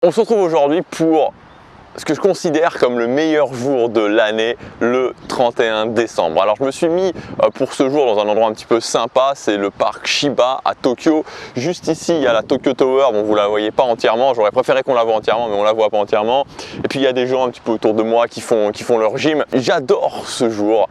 On se retrouve aujourd'hui pour ce que je considère comme le meilleur jour de l'année, le 31 décembre. Alors je me suis mis pour ce jour dans un endroit un petit peu sympa, c'est le parc Shiba à Tokyo. Juste ici il y a la Tokyo Tower, bon vous la voyez pas entièrement, j'aurais préféré qu'on la voie entièrement mais on la voit pas entièrement. Et puis il y a des gens un petit peu autour de moi qui font leur gym. J'adore ce jour,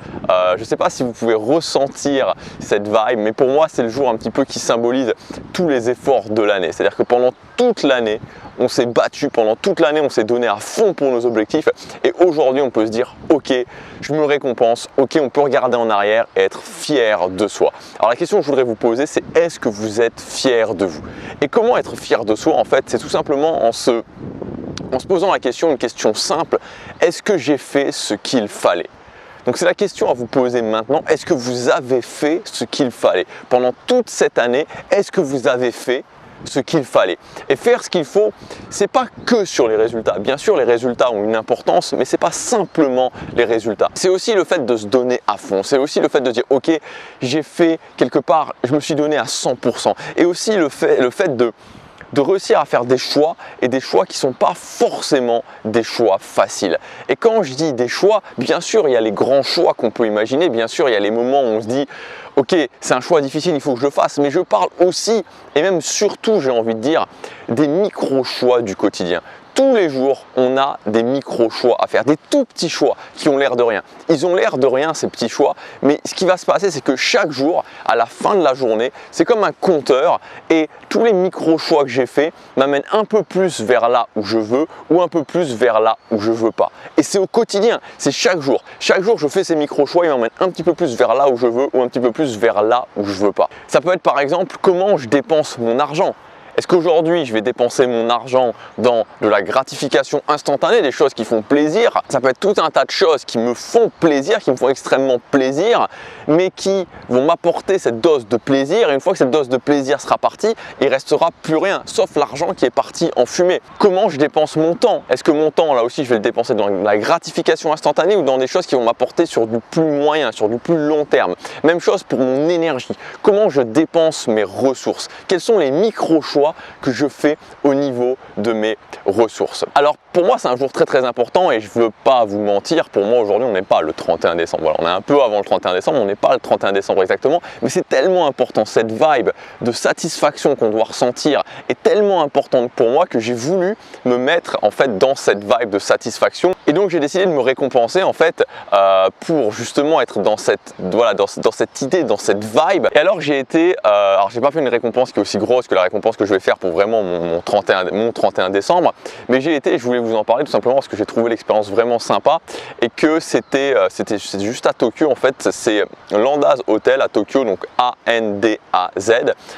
je sais pas si vous pouvez ressentir cette vibe, mais pour moi c'est le jour un petit peu qui symbolise tous les efforts de l'année. C'est-à-dire que pendant toute l'année, on s'est battu, pendant toute l'année, on s'est donné à fond pour nos objectifs et aujourd'hui on peut se dire ok, je me récompense, ok, on peut regarder en arrière et être fier de soi. Alors la question que je voudrais vous poser, c'est est-ce que vous êtes fier de vous? Et comment être fier de soi? En fait, c'est tout simplement en se posant la question, une question simple, est-ce que j'ai fait ce qu'il fallait? Donc c'est la question à vous poser maintenant, est-ce que vous avez fait ce qu'il fallait? Pendant toute cette année, est-ce que vous avez fait ce qu'il fallait? Et faire ce qu'il faut, c'est pas que sur les résultats. Bien sûr, les résultats ont une importance, mais c'est pas simplement les résultats. C'est aussi le fait de se donner à fond. C'est aussi le fait de dire, ok, j'ai fait quelque part, je me suis donné à 100%. Et aussi le fait de réussir à faire des choix et des choix qui ne sont pas forcément des choix faciles. Et quand je dis des choix, bien sûr il y a les grands choix qu'on peut imaginer, bien sûr il y a les moments où on se dit ok c'est un choix difficile, il faut que je le fasse, mais je parle aussi et même surtout j'ai envie de dire des micro-choix du quotidien. Tous les jours, on a des micro-choix à faire, des tout petits choix qui ont l'air de rien. Ils ont l'air de rien ces petits choix, mais ce qui va se passer, c'est que chaque jour, à la fin de la journée, c'est comme un compteur et tous les micro-choix que j'ai faits m'amènent un peu plus vers là où je veux ou un peu plus vers là où je veux pas. Et c'est au quotidien, c'est chaque jour. Chaque jour, je fais ces micro-choix, ils m'emmènent un petit peu plus vers là où je veux ou un petit peu plus vers là où je veux pas. Ça peut être par exemple comment je dépense mon argent. Est-ce qu'aujourd'hui, je vais dépenser mon argent dans de la gratification instantanée, des choses qui font plaisir? Ça peut être tout un tas de choses qui me font plaisir, qui me font extrêmement plaisir, mais qui vont m'apporter cette dose de plaisir. Et une fois que cette dose de plaisir sera partie, il restera plus rien, sauf l'argent qui est parti en fumée. Comment je dépense mon temps? Est-ce que mon temps, là aussi, je vais le dépenser dans la gratification instantanée ou dans des choses qui vont m'apporter sur du plus moyen, sur du plus long terme? Même chose pour mon énergie. Comment je dépense mes ressources? Quels sont les micro-choix que je fais au niveau de mes ressources? Alors pour moi c'est un jour très important et je veux pas vous mentir, pour moi aujourd'hui on n'est pas le 31 décembre, voilà, on est un peu avant le 31 décembre, on n'est pas le 31 décembre exactement, mais c'est tellement important, cette vibe de satisfaction qu'on doit ressentir est tellement importante pour moi que j'ai voulu me mettre en fait dans cette vibe de satisfaction et donc j'ai décidé de me récompenser en fait pour justement être dans cette, voilà, dans cette idée, dans cette vibe. Et alors j'ai été, alors j'ai pas fait une récompense qui est aussi grosse que la récompense que je vais faire pour vraiment mon 31 décembre, mais j'ai été, je voulais vous en parler tout simplement parce que j'ai trouvé l'expérience vraiment sympa et que c'était juste à Tokyo en fait, c'est l'Andaz Hotel à Tokyo, donc A-N-D-A-Z,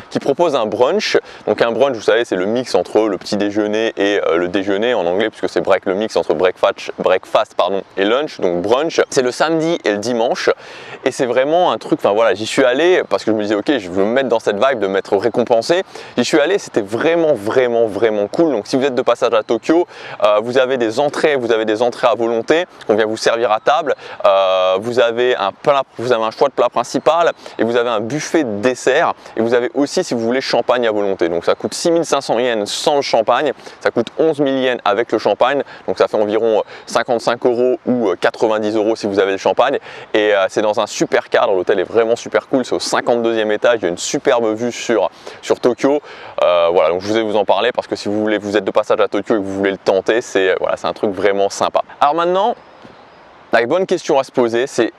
qui propose un brunch. Donc un brunch, vous savez, c'est le mix entre le petit déjeuner et le déjeuner en anglais, puisque c'est le mix entre breakfast et lunch, donc brunch. C'est le samedi et le dimanche et c'est vraiment un truc, enfin voilà, j'y suis allé parce que je me disais ok, je veux me mettre dans cette vibe de m'être récompensé. J'y suis allé, c'était vraiment cool. Donc si vous êtes de passage à Tokyo, vous avez des entrées à volonté qu'on vient vous servir à table. Vous avez un choix de plat principal et vous avez un buffet de dessert et vous avez aussi, si vous voulez, champagne à volonté. Donc ça coûte 6500 yens sans le champagne, ça coûte 11 000 yens avec le champagne, donc ça fait environ 55 € ou 90 € si vous avez le champagne. Et c'est dans un super cadre, l'hôtel est vraiment super cool, c'est au 52e étage, il y a une superbe vue sur Tokyo. Voilà, donc je voulais vous en parler parce que si vous êtes de passage à Tokyo et que vous voulez le tenter, c'est voilà, un truc vraiment sympa. Alors maintenant, la bonne question à se poser, c'est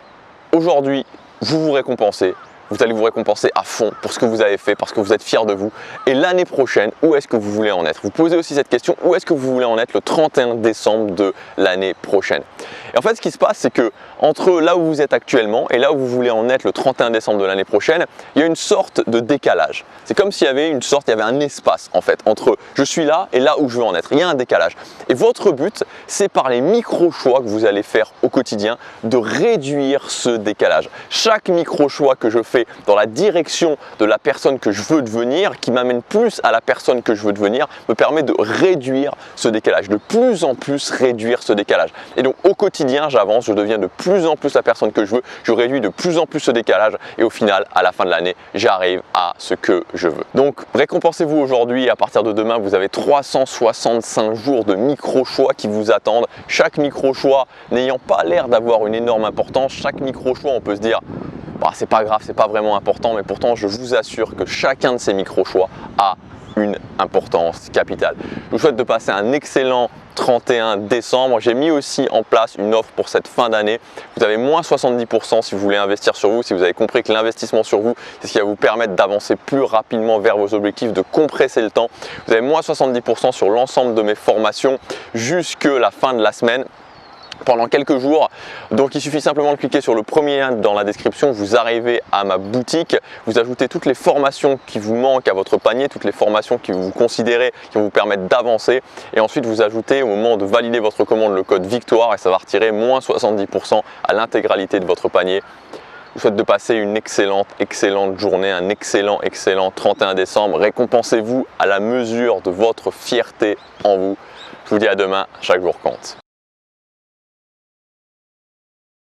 aujourd'hui, vous récompensez. Vous allez vous récompenser à fond pour ce que vous avez fait, parce que vous êtes fier de vous. Et l'année prochaine, où est-ce que vous voulez en être? Vous posez aussi cette question, où est-ce que vous voulez en être le 31 décembre de l'année prochaine? Et en fait, ce qui se passe, c'est que entre là où vous êtes actuellement et là où vous voulez en être le 31 décembre de l'année prochaine, il y a une sorte de décalage. C'est comme s'il y avait il y avait un espace en fait entre je suis là et là où je veux en être. Il y a un décalage. Et votre but, c'est par les micro-choix que vous allez faire au quotidien de réduire ce décalage. Chaque micro-choix que je fais dans la direction de la personne que je veux devenir, qui m'amène plus à la personne que je veux devenir, me permet de réduire ce décalage, de plus en plus réduire ce décalage. Et donc Au quotidien, j'avance, je deviens de plus en plus la personne que je veux, je réduis de plus en plus ce décalage et au final, à la fin de l'année, j'arrive à ce que je veux. Donc, récompensez-vous aujourd'hui. À partir de demain, vous avez 365 jours de micro-choix qui vous attendent. Chaque micro-choix n'ayant pas l'air d'avoir une énorme importance, chaque micro-choix, on peut se dire bah, c'est pas grave, c'est pas vraiment important, mais pourtant, je vous assure que chacun de ces micro-choix a une importance capitale. Je vous souhaite de passer un excellent 31 décembre. J'ai mis aussi en place une offre pour cette fin d'année. Vous avez moins 70% si vous voulez investir sur vous, si vous avez compris que l'investissement sur vous, c'est ce qui va vous permettre d'avancer plus rapidement vers vos objectifs, de compresser le temps. Vous avez moins 70% sur l'ensemble de mes formations jusque la fin de la semaine, pendant quelques jours. Donc il suffit simplement de cliquer sur le premier lien dans la description, vous arrivez à ma boutique, vous ajoutez toutes les formations qui vous manquent à votre panier, toutes les formations que vous considérez qui vont vous permettre d'avancer, et ensuite vous ajoutez au moment de valider votre commande le code victoire et ça va retirer moins 70% à l'intégralité de votre panier. Je vous souhaite de passer une excellente journée, un excellent 31 décembre. Récompensez-vous à la mesure de votre fierté en vous. Je vous dis à demain, chaque jour compte.